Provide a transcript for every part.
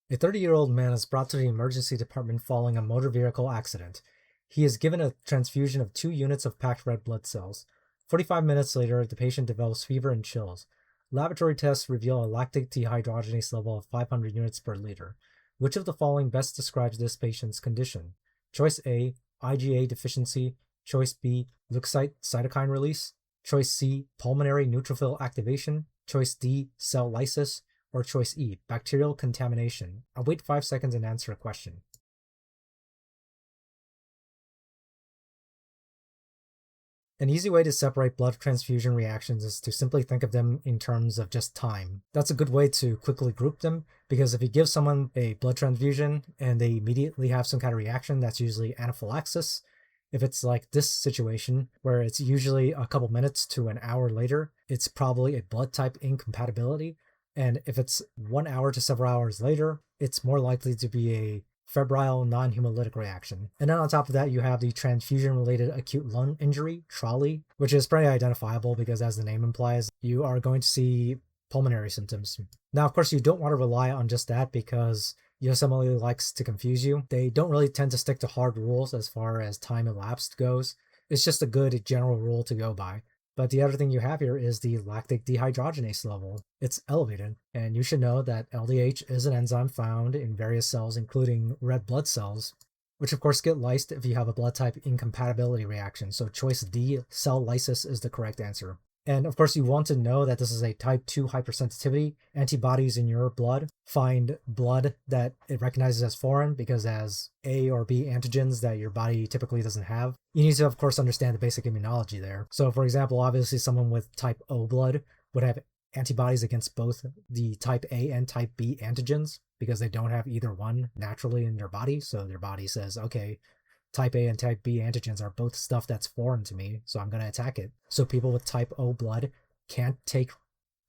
A 30-year-old man is brought to the emergency department following a motor vehicle accident. He is given a transfusion of 2 units of packed red blood cells. 45 minutes later, the patient develops fever and chills. Laboratory tests reveal a lactic dehydrogenase level of 500 units per liter. Which of the following best describes this patient's condition? Choice A, IgA deficiency. Choice B, leukocyte cytokine release. Choice C, pulmonary neutrophil activation. Choice D, cell lysis. Or choice E, bacterial contamination. I'll wait 5 seconds and answer a question. An easy way to separate blood transfusion reactions is to simply think of them in terms of just time. That's a good way to quickly group them, because if you give someone a blood transfusion and they immediately have some kind of reaction, that's usually anaphylaxis. If it's like this situation, where it's usually a couple minutes to an hour later, it's probably a blood type incompatibility. And if it's 1 hour to several hours later, it's more likely to be a febrile non-hemolytic reaction. And then on top of that, you have the transfusion-related acute lung injury, TRALI, which is pretty identifiable because, as the name implies, you are going to see pulmonary symptoms. Now, of course, you don't want to rely on just that because USMLE likes to confuse you. They don't really tend to stick to hard rules as far as time elapsed goes. It's just a good general rule to go by. But the other thing you have here is the lactic dehydrogenase level. It's elevated, and you should know that LDH is an enzyme found in various cells, including red blood cells, which of course get lysed if you have a blood type incompatibility reaction. So choice D, cell lysis, is the correct answer. And of course, you want to know that this is a type 2 hypersensitivity. Antibodies in your blood find blood that it recognizes as foreign because it has A or B antigens that your body typically doesn't have. You need to, of course, understand the basic immunology there. So, for example, obviously someone with type O blood would have antibodies against both the type A and type B antigens because they don't have either one naturally in their body. So their body says, okay, type A and type B antigens are both stuff that's foreign to me, so I'm going to attack it. So people with type O blood can't take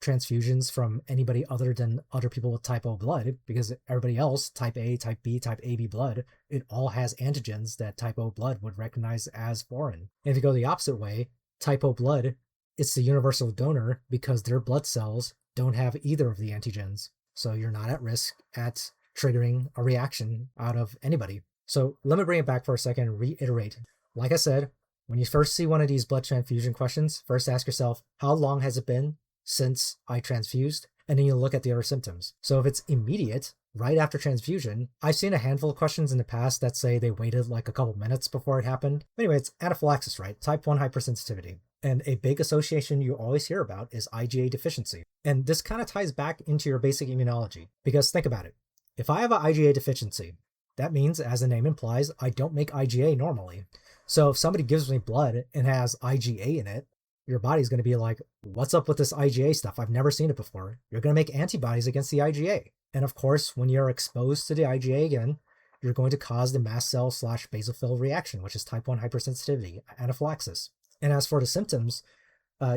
transfusions from anybody other than other people with type O blood because everybody else, type A, type B, type AB blood, it all has antigens that type O blood would recognize as foreign. And if you go the opposite way, type O blood, it's the universal donor because their blood cells don't have either of the antigens. So you're not at risk at triggering a reaction out of anybody. So let me bring it back for a second and reiterate. Like I said, when you first see one of these blood transfusion questions, first ask yourself, how long has it been since I transfused? And then you look at the other symptoms. So if it's immediate, right after transfusion, I've seen a handful of questions in the past that say they waited like a couple minutes before it happened. Anyway, it's anaphylaxis, right? Type 1 hypersensitivity. And a big association you always hear about is IgA deficiency. And this kind of ties back into your basic immunology. Because think about it. If I have an IgA deficiency, that means, as the name implies, I don't make IgA normally. So if somebody gives me blood and has IgA in it, your body's going to be like, what's up with this IgA stuff? I've never seen it before. You're going to make antibodies against the IgA. And of course, when you're exposed to the IgA again, you're going to cause the mast cell / basophil reaction, which is type 1 hypersensitivity, anaphylaxis. And as for the symptoms,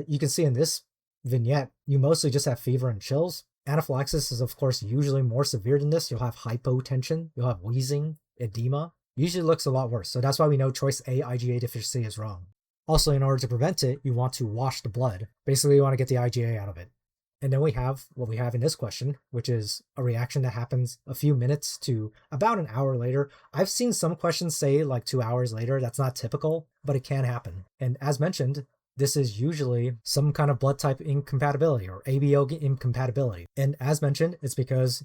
you can see in this vignette, you mostly just have fever and chills. Anaphylaxis is, of course, usually more severe than this. You'll have hypotension, you'll have wheezing, edema. Usually looks a lot worse. So that's why we know choice A, IgA deficiency, is wrong. Also, in order to prevent it, you want to wash the blood. Basically, you want to get the IgA out of it. And then we have what we have in this question, which is a reaction that happens a few minutes to about an hour later. I've seen some questions say like 2 hours later. That's not typical, but it can happen. And as mentioned, this is usually some kind of blood type incompatibility or ABO incompatibility. And as mentioned, it's because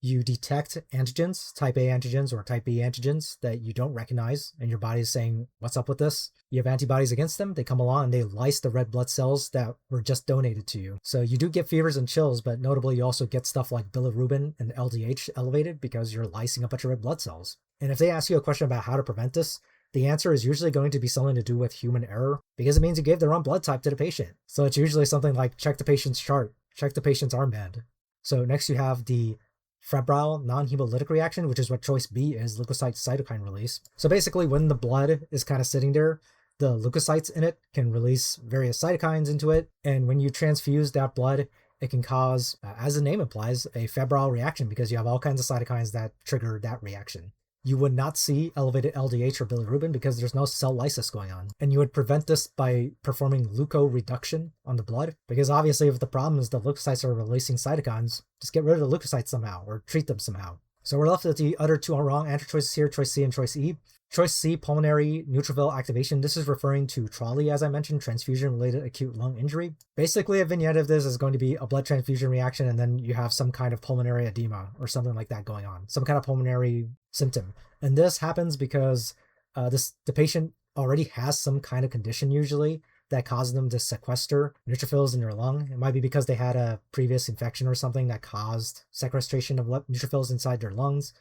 you detect antigens, type A antigens or type B antigens that you don't recognize, and your body is saying, what's up with this? You have antibodies against them, they come along and they lyse the red blood cells that were just donated to you. So you do get fevers and chills, but notably you also get stuff like bilirubin and LDH elevated because you're lysing a bunch of red blood cells. And if they ask you a question about how to prevent this, the answer is usually going to be something to do with human error because it means you gave the wrong blood type to the patient. So it's usually something like check the patient's chart, check the patient's armband. So next you have the febrile non-hemolytic reaction, which is what choice B is, leukocyte cytokine release. So basically when the blood is kind of sitting there, the leukocytes in it can release various cytokines into it. And when you transfuse that blood, it can cause, as the name implies, a febrile reaction because you have all kinds of cytokines that trigger that reaction. You would not see elevated LDH or bilirubin because there's no cell lysis going on. And you would prevent this by performing leukoreduction on the blood, because obviously if the problem is the leukocytes are releasing cytokines, just get rid of the leukocytes somehow or treat them somehow. So we're left with the other two wrong answer choices here, choice C and choice E. Choice C, pulmonary neutrophil activation. This is referring to TRALI, as I mentioned, transfusion-related acute lung injury. Basically, a vignette of this is going to be a blood transfusion reaction, and then you have some kind of pulmonary edema or something like that going on, some kind of pulmonary symptom. And this happens because the patient already has some kind of condition usually that causes them to sequester neutrophils in their lung. It might be because they had a previous infection or something that caused sequestration of neutrophils inside their lungs.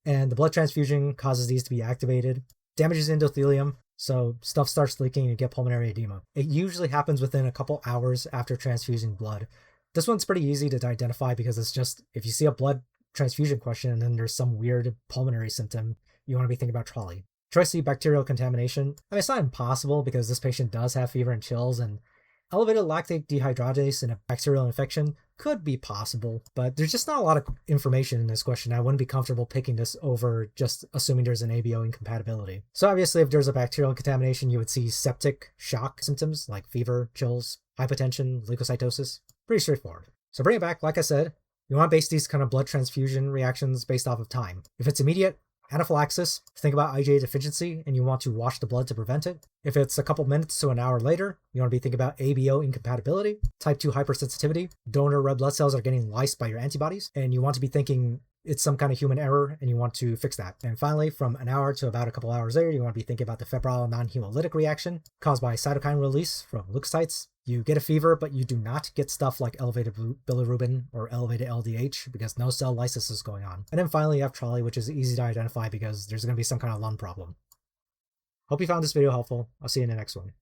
And the blood transfusion causes these to be activated, damages endothelium, so stuff starts leaking and you get pulmonary edema. It usually happens within a couple hours after transfusing blood. This one's pretty easy to identify because it's just, if you see a blood transfusion question and then there's some weird pulmonary symptom, you want to be thinking about TRALI. Choice C, bacterial contamination. I mean, it's not impossible because this patient does have fever and chills, and elevated lactate dehydrogenase in a bacterial infection could be possible, but there's just not a lot of information in this question. I wouldn't be comfortable picking this over just assuming there's an ABO incompatibility. So obviously, if there's a bacterial contamination, you would see septic shock symptoms like fever, chills, hypotension, leukocytosis. Pretty straightforward. So bring it back, like I said, you want to base these kind of blood transfusion reactions based off of time. If it's immediate, anaphylaxis, think about IgA deficiency and you want to wash the blood to prevent it. If it's a couple minutes to an hour later, you want to be thinking about ABO incompatibility, type 2 hypersensitivity, donor red blood cells are getting lysed by your antibodies, and you want to be thinking it's some kind of human error and you want to fix that. And finally, from an hour to about a couple hours later, you want to be thinking about the febrile non-hemolytic reaction caused by cytokine release from leukocytes. You get a fever, but you do not get stuff like elevated bilirubin or elevated LDH because no cell lysis is going on. And then finally, you have TRALI, which is easy to identify because there's going to be some kind of lung problem. Hope you found this video helpful. I'll see you in the next one.